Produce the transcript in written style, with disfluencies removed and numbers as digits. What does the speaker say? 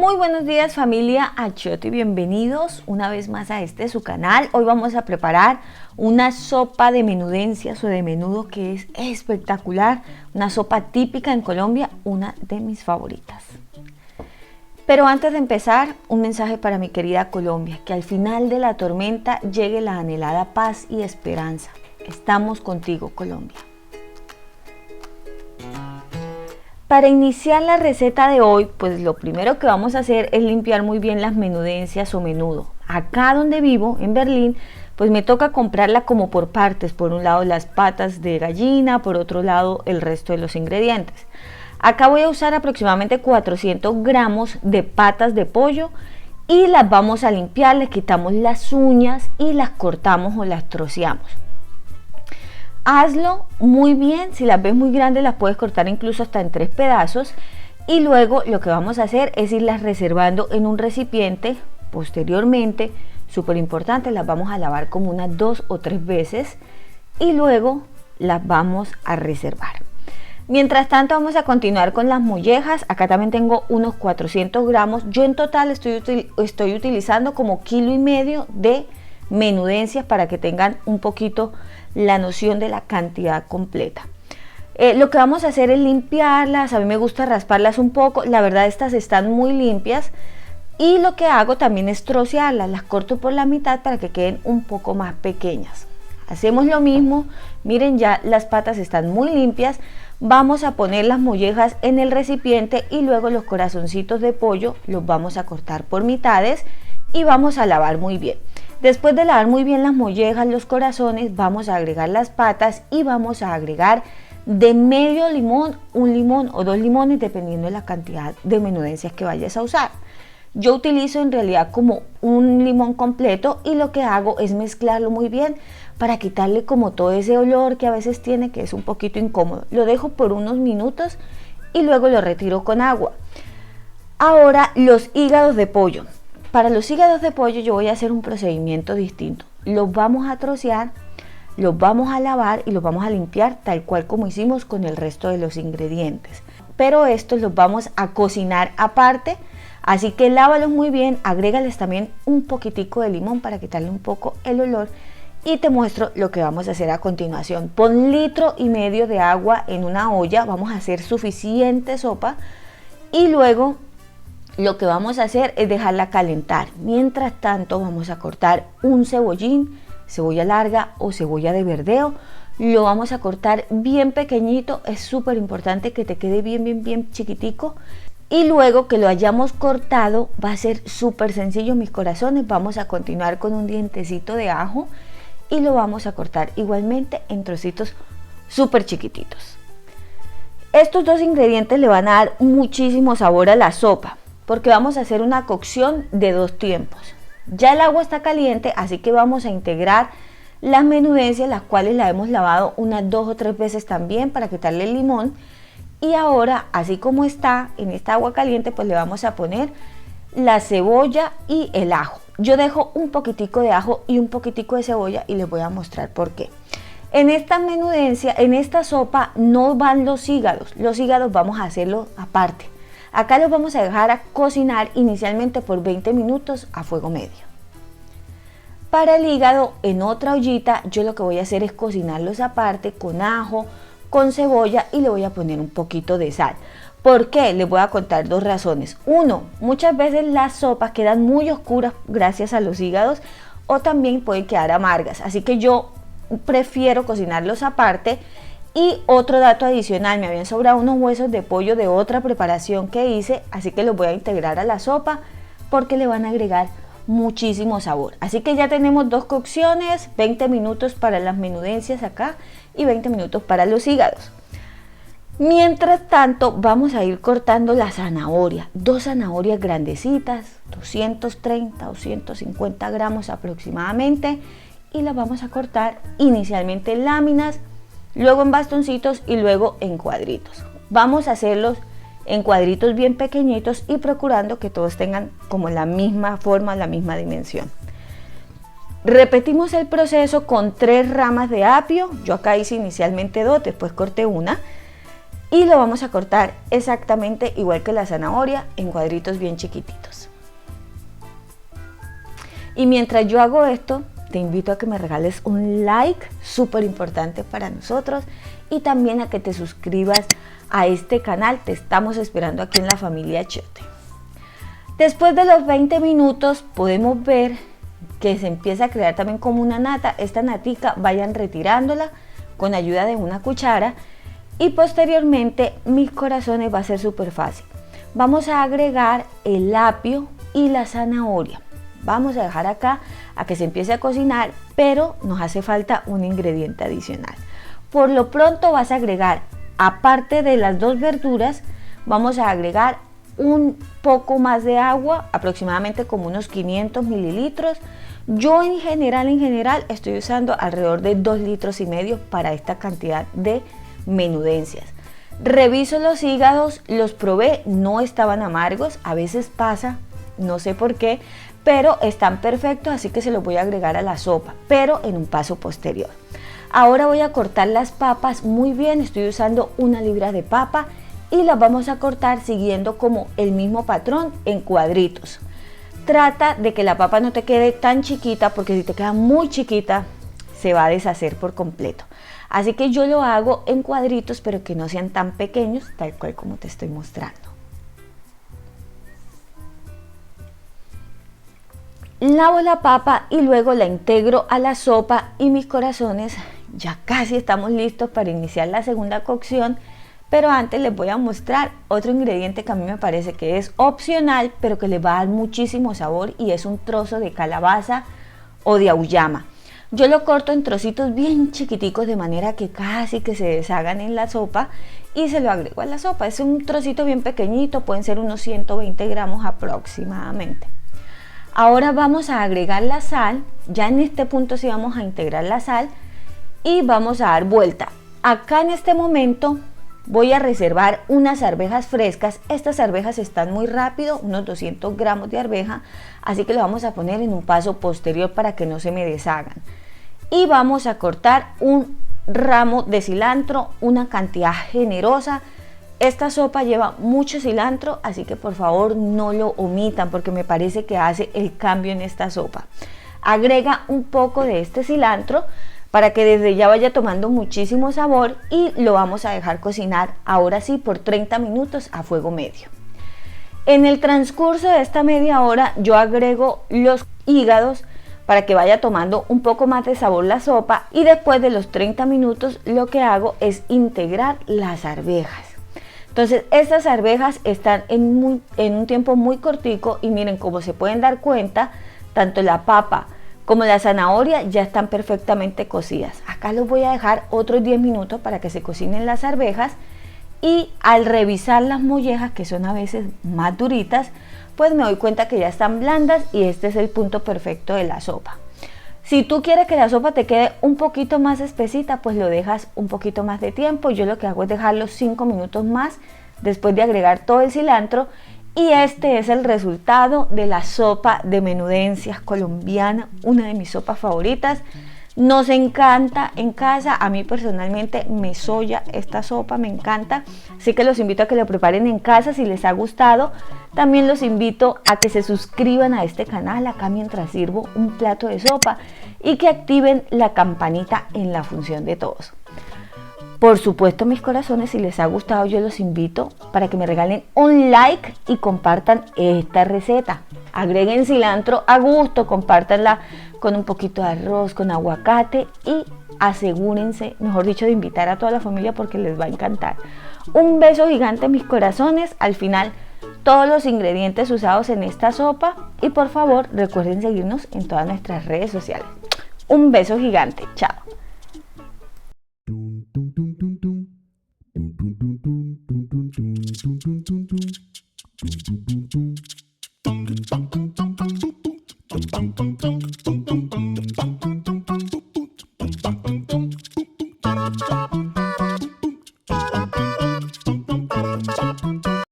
Muy buenos días familia Achiote y bienvenidos una vez más a su canal. Hoy vamos a preparar una sopa de menudencias o de menudo que es espectacular, una sopa típica en Colombia, una de mis favoritas. Pero antes de empezar, un mensaje para mi querida Colombia, que al final de la tormenta llegue la anhelada paz y esperanza. Estamos contigo, Colombia. Para iniciar la receta de hoy, pues lo primero que vamos a hacer es limpiar muy bien las menudencias o menudo. Acá donde vivo, en Berlín, pues me toca comprarla como por partes. Por un lado las patas de gallina, por otro lado el resto de los ingredientes. Acá voy a usar aproximadamente 400 gramos de patas de pollo y las vamos a limpiar, le quitamos las uñas y las cortamos o las troceamos. Hazlo muy bien, si las ves muy grandes las puedes cortar incluso hasta en 3 pedazos y luego lo que vamos a hacer es irlas reservando en un recipiente. Posteriormente, súper importante, las vamos a lavar como unas 2 o 3 veces y luego las vamos a reservar. Mientras tanto vamos a continuar con las mollejas. Acá también tengo unos 400 gramos, yo en total estoy utilizando como 1,5 kg de menudencias para que tengan un poquito la noción de la cantidad completa. Lo que vamos a hacer es limpiarlas, a mí me gusta rasparlas un poco, la verdad estas están muy limpias y lo que hago también es trocearlas, las corto por la mitad para que queden un poco más pequeñas. Hacemos lo mismo, miren ya las patas están muy limpias, vamos a poner las mollejas en el recipiente y luego los corazoncitos de pollo los vamos a cortar por mitades y vamos a lavar muy bien. Después de lavar muy bien las mollejas, los corazones, vamos a agregar las patas y vamos a agregar de medio limón, 1 limón o 2 limones, dependiendo de la cantidad de menudencias que vayas a usar. Yo utilizo en realidad como 1 limón completo y lo que hago es mezclarlo muy bien para quitarle como todo ese olor que a veces tiene, que es un poquito incómodo. Lo dejo por unos minutos y luego lo retiro con agua. Ahora los hígados de pollo. Para los hígados de pollo yo voy a hacer un procedimiento distinto. Los vamos a trocear, los vamos a lavar y los vamos a limpiar tal cual como hicimos con el resto de los ingredientes. Pero estos los vamos a cocinar aparte, así que lávalos muy bien, agrégales también un poquitico de limón para quitarle un poco el olor y te muestro lo que vamos a hacer a continuación. Pon 1,5 litros de agua en una olla, vamos a hacer suficiente sopa y luego lo que vamos a hacer es dejarla calentar. Mientras tanto vamos a cortar un cebollín, cebolla larga o cebolla de verdeo. Lo vamos a cortar bien pequeñito, es súper importante que te quede bien chiquitico. Y luego que lo hayamos cortado va a ser súper sencillo, mis corazones. Vamos a continuar con un dientecito de ajo y lo vamos a cortar igualmente en trocitos súper chiquititos. Estos dos ingredientes le van a dar muchísimo sabor a la sopa, porque vamos a hacer una cocción de 2 tiempos. Ya el agua está caliente, así que vamos a integrar las menudencias, las cuales la hemos lavado unas 2 o 3 veces también para quitarle el limón. Y ahora, así como está en esta agua caliente, pues le vamos a poner la cebolla y el ajo. Yo dejo un poquitico de ajo y un poquitico de cebolla y les voy a mostrar por qué. En esta menudencia, en esta sopa no van los hígados vamos a hacerlo aparte. Acá los vamos a dejar a cocinar inicialmente por 20 minutos a fuego medio. Para el hígado, en otra ollita, yo lo que voy a hacer es cocinarlos aparte con ajo, con cebolla y le voy a poner un poquito de sal. ¿Por qué? Les voy a contar 2 razones. Uno, muchas veces las sopas quedan muy oscuras gracias a los hígados o también pueden quedar amargas. Así que yo prefiero cocinarlos aparte. Y otro dato adicional, me habían sobrado unos huesos de pollo de otra preparación que hice, así que los voy a integrar a la sopa porque le van a agregar muchísimo sabor. Así que ya tenemos 2 cocciones, 20 minutos para las menudencias acá y 20 minutos para los hígados. Mientras tanto vamos a ir cortando la zanahoria, 2 zanahorias grandecitas, 230 o 150 gramos aproximadamente, y las vamos a cortar inicialmente en láminas, luego en bastoncitos y luego en cuadritos. Vamos a hacerlos en cuadritos bien pequeñitos y procurando que todos tengan como la misma forma, la misma dimensión. Repetimos el proceso con 3 ramas de apio. Yo acá hice inicialmente 2, después corté una. y lo vamos a cortar exactamente igual que la zanahoria, en cuadritos bien chiquititos. Y mientras yo hago esto, te invito a que me regales un like, súper importante para nosotros, y también a que te suscribas a este canal. Te estamos esperando aquí en la familia Achiote. Después de los 20 minutos podemos ver que se empieza a crear también como una nata. Esta natica vayan retirándola con ayuda de una cuchara, y posteriormente, mis corazones, va a ser súper fácil. Vamos a agregar el apio y la zanahoria. Vamos a dejar acá a que se empiece a cocinar, pero nos hace falta un ingrediente adicional. Por lo pronto vas a agregar, aparte de las dos verduras, vamos a agregar un poco más de agua, aproximadamente como unos 500 mililitros. Yo en general estoy usando alrededor de 2,5 litros para esta cantidad de menudencias. Reviso los hígados, los probé, no estaban amargos, a veces pasa, no sé por qué, pero están perfectos, así que se los voy a agregar a la sopa, pero en un paso posterior. Ahora voy a cortar las papas muy bien, estoy usando 1 libra de papa y las vamos a cortar siguiendo como el mismo patrón en cuadritos. Trata de que la papa no te quede tan chiquita, porque si te queda muy chiquita se va a deshacer por completo. Así que yo lo hago en cuadritos, pero que no sean tan pequeños, tal cual como te estoy mostrando. Lavo la papa y luego la integro a la sopa, y mis corazones, ya casi estamos listos para iniciar la segunda cocción. Pero antes les voy a mostrar otro ingrediente que a mí me parece que es opcional, pero que le va a dar muchísimo sabor, y es un trozo de calabaza o de auyama. Yo lo corto en trocitos bien chiquiticos de manera que casi que se deshagan en la sopa, y se lo agrego a la sopa. Es un trocito bien pequeñito, pueden ser unos 120 gramos aproximadamente. Ahora vamos a agregar la sal. Ya en este punto sí vamos a integrar la sal y vamos a dar vuelta. Acá en este momento voy a reservar unas arvejas frescas. Estas arvejas están muy rápido, unos 200 gramos de arveja, así que lo vamos a poner en un paso posterior para que no se me deshagan. Y vamos a cortar un ramo de cilantro, una cantidad generosa. Esta sopa lleva mucho cilantro, así que por favor no lo omitan, porque me parece que hace el cambio en esta sopa. Agrega un poco de este cilantro para que desde ya vaya tomando muchísimo sabor, y lo vamos a dejar cocinar ahora sí por 30 minutos a fuego medio. En el transcurso de esta media hora yo agrego los hígados para que vaya tomando un poco más de sabor la sopa, y después de los 30 minutos lo que hago es integrar las arvejas. Entonces estas arvejas están en un tiempo muy cortico, y miren, como se pueden dar cuenta, tanto la papa como la zanahoria ya están perfectamente cocidas. Acá los voy a dejar otros 10 minutos para que se cocinen las arvejas, y al revisar las mollejas, que son a veces más duritas, pues me doy cuenta que ya están blandas, y este es el punto perfecto de la sopa. Si tú quieres que la sopa te quede un poquito más espesita, pues lo dejas un poquito más de tiempo. Yo lo que hago es dejarlo 5 minutos más después de agregar todo el cilantro, y este es el resultado de la sopa de menudencias colombiana, una de mis sopas favoritas. Nos encanta en casa, a mí personalmente me soya esta sopa, me encanta, así que los invito a que lo preparen en casa si les ha gustado. También los invito a que se suscriban a este canal acá mientras sirvo un plato de sopa, y que activen la campanita en la función de todos. Por supuesto, mis corazones, si les ha gustado, yo los invito para que me regalen un like y compartan esta receta. Agreguen cilantro a gusto, compártanla con un poquito de arroz, con aguacate, y asegúrense, mejor dicho, de invitar a toda la familia porque les va a encantar. Un beso gigante, mis corazones. Al final, todos los ingredientes usados en esta sopa, y por favor recuerden seguirnos en todas nuestras redes sociales. Un beso gigante, chao. Tum tum tum tum tum tum tum tum tum tum tum tum.